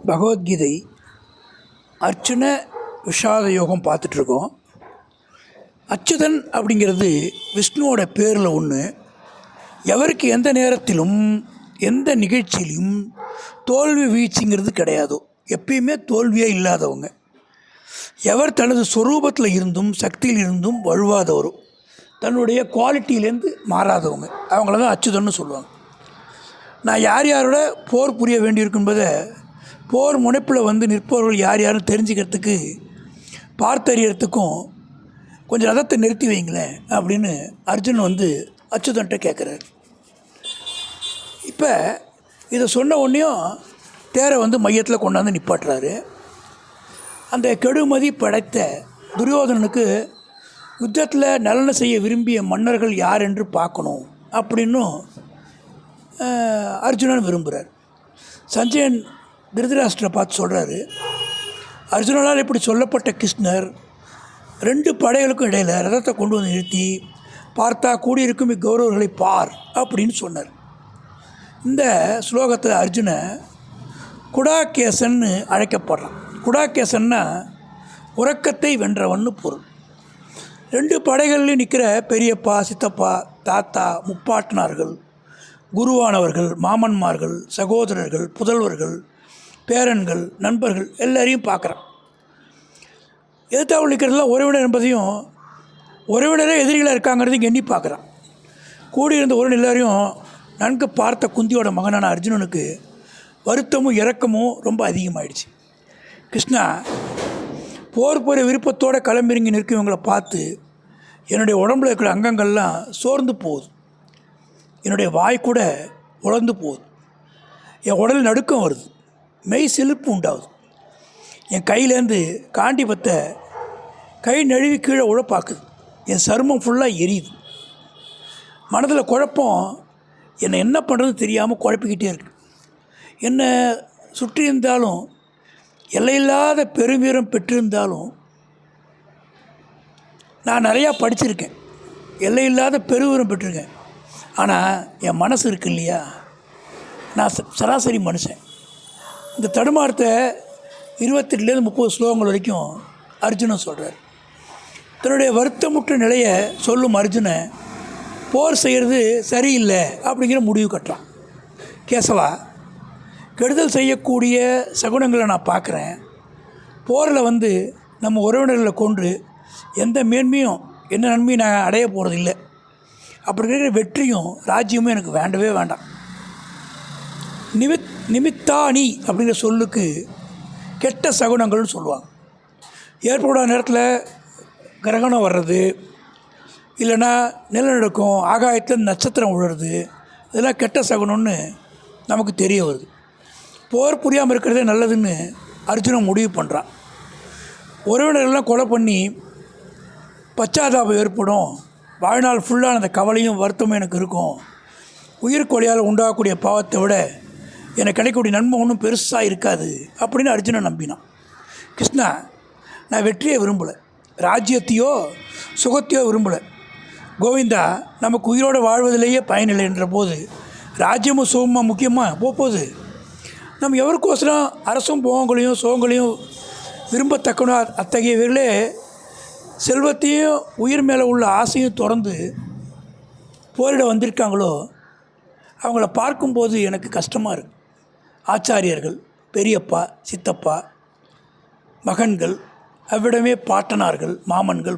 பகவத்கீதை அர்ச்சுன விஷாத யோகம் பார்த்துட்ருக்கோம். அச்சுதன் அப்படிங்கிறது விஷ்ணுவோட பேரில் ஒன்று. எவருக்கு எந்த நேரத்திலும் எந்த நிகழ்ச்சியிலும் தோல்வி வீழ்ச்சிங்கிறது கிடையாதோ, எப்பயுமே தோல்வியே இல்லாதவங்க, எவர் தனது ஸ்வரூபத்தில் இருந்தும் சக்தியில் இருந்தும் வழுவாதவரும், தன்னுடைய குவாலிட்டியிலேருந்து மாறாதவங்க, அவங்கள தான் அச்சுதன்னு சொல்லுவாங்க. நான் யார் யாரோட போர் புரிய வேண்டியிருக்குன்பதை போர் முனைப்பில் வந்து நிற்பவர்கள் யார் யாரும் தெரிஞ்சுக்கிறதுக்கு பார்த்தறியறதுக்கும் கொஞ்சம் ரதத்தை நிறுத்தி வைங்களேன் அப்படின்னு அர்ஜுன் வந்து அச்சுதன்ட்ட கேட்குறாரு. இப்போ இதை சொன்ன உடனேயும் தேரை வந்து மையத்தில் கொண்டாந்து நிப்பாட்டுறாரு. அந்த கெடுமதி படைத்த துரியோதனனுக்கு யுத்தத்தில் நலனை செய்ய விரும்பிய மன்னர்கள் யார் என்று பார்க்கணும் அப்படின்னும் அர்ஜுனன் விரும்புகிறார். சஞ்சயன் திருதராஷ்டிரை பார்த்து சொல்கிறாரு, அர்ஜுனனால் இப்படி சொல்லப்பட்ட கிருஷ்ணர் 2 படைகளுக்கும் இடையில் ரதத்தை கொண்டு வந்து நிறுத்தி பார்த்தா கூடியிருக்கும் இக்கௌரவர்களை பார் அப்படின்னு சொன்னார். இந்த ஸ்லோகத்தில் அர்ஜுன குடாகேசன்னு அழைக்கப்படுறான். குடாகேசன்னா உறக்கத்தை வென்றவன்னு பொருள். 2 படைகள்லையும் நிற்கிற பெரியப்பா, சித்தப்பா, தாத்தா, முப்பாட்டனார்கள், குருவானவர்கள், மாமன்மார்கள், சகோதரர்கள், புதல்வர்கள், பேரன்கள், நண்பர்கள் எல்லாரையும் பார்க்குறான். எதிர்த்தாவில் நிற்கிறதுலாம் உறவினர் என்பதையும் உறவினரே எதிரிகளாக இருக்காங்கிறதையும் எண்ணி பார்க்குறான். கூடியிருந்த உறவினர் எல்லாரையும் நன்கு பார்த்த குந்தியோட மகனான அர்ஜுனனுக்கு வருத்தமும் இரக்கமும் ரொம்ப அதிகமாகிடுச்சு. கிருஷ்ணா, போர் புரிய விருப்பத்தோடு களம்பிறங்கி நிற்கவங்களை பார்த்து என்னுடைய உடம்புல இருக்கிற அங்கங்கள்லாம் சோர்ந்து போகுது, என்னுடைய வாய் கூட உலர்ந்து போகுது, என் உடல் நடுக்கம் வருது, மெய் சிலிர்ப்பு உண்டாகுது, என் கையிலேருந்து காண்டிபத்தை கை நழுவி கீழே உழப்பாக்குது, என் சருமம் ஃபுல்லாக எரியுது, மனதில் குழப்பம் என்னை என்ன பண்ணுறதுன்னு தெரியாமல் குழப்பிக்கிட்டே இருக்கு. என்னை சுற்றி இருந்தாலும் எல்லையில்லாத பெருவீரம் பெற்றிருந்தாலும் நான் நிறையா படிச்சிருக்கேன், எல்லையில்லாத பெருவீரம் பெற்றிருக்கேன். ஆனால் என் மனசு இருக்கு இல்லையா, நான் சராசரி மனுஷன். இந்த தடுமாற்றத்தை 28லேருந்து 30 ஸ்லோகங்கள் வரைக்கும் அர்ஜுனன் சொல்கிறார். தன்னுடைய வருத்தமுற்ற நிலையை சொல்லும் அர்ஜுனை போர் செய்கிறது சரியில்லை அப்படிங்கிற முடிவு கட்டுறான். கேசவா, கெடுதல் செய்யக்கூடிய சகுனங்களை நான் பார்க்குறேன். போரில் வந்து நம்ம உறவினர்களை கொன்று எந்த மேன்மையும் என்ன நன்மையும் நான் அடைய போகிறது இல்லை. அப்படி இருக்கிற வெற்றியும் ராஜ்யமும் எனக்கு வேண்டவே வேண்டாம். நிமித்தானி அப்படிங்கிற சொல்லுக்கு கெட்ட சகுனங்கள்னு சொல்லுவாங்க. ஏற்படாத நேரத்தில் கிரகணம் வர்றது, இல்லைன்னா நிலநடுக்கம், ஆகாயத்தில் நட்சத்திரம் விழுறது, இதெல்லாம் கெட்ட சகுனம்னு நமக்கு தெரிய வருது. போர் புரியாமல் இருக்கிறதே நல்லதுன்னு அர்ஜுனன் முடிவு பண்ணுறான். உறவினர்கள்லாம் கொலை பண்ணி பச்சாதாபம் ஏற்படும், வாழ்நாள் ஃபுல்லாக அந்த கவலையும் வருத்தமும் எனக்கு இருக்கும், உயிர் கொலையால் உண்டாகக்கூடிய பாவத்தை விட எனக்கு கிடைக்கக்கூடிய நன்மை ஒன்றும் பெருசாக இருக்காது அப்படின்னு அர்ஜுனன் நம்பினான். கிருஷ்ணா, நான் வெற்றியை விரும்பலை, ராஜ்யத்தையோ சுகத்தையோ விரும்பலை. கோவிந்தா, நமக்கு உயிரோடு வாழ்வதிலேயே பயனில்லை என்ற போது ராஜ்யமும் சுகமாக முக்கியமாக போகுது. நம்ம எவருக்கோசரம் அரசும் போகங்களையும் சுகங்களையும் விரும்பத்தக்கனோ அத்தகையவர்களே செல்வத்தையும் உயிர் மேலே உள்ள ஆசையும் திறந்து போரிட வந்திருக்காங்களோ அவங்கள பார்க்கும்போது எனக்கு கஷ்டமாக இருக்குது. ஆச்சாரியர்கள், பெரியப்பா, சித்தப்பா, மகன்கள், அவ்விடமே பாட்டனார்கள், மாமன்கள்,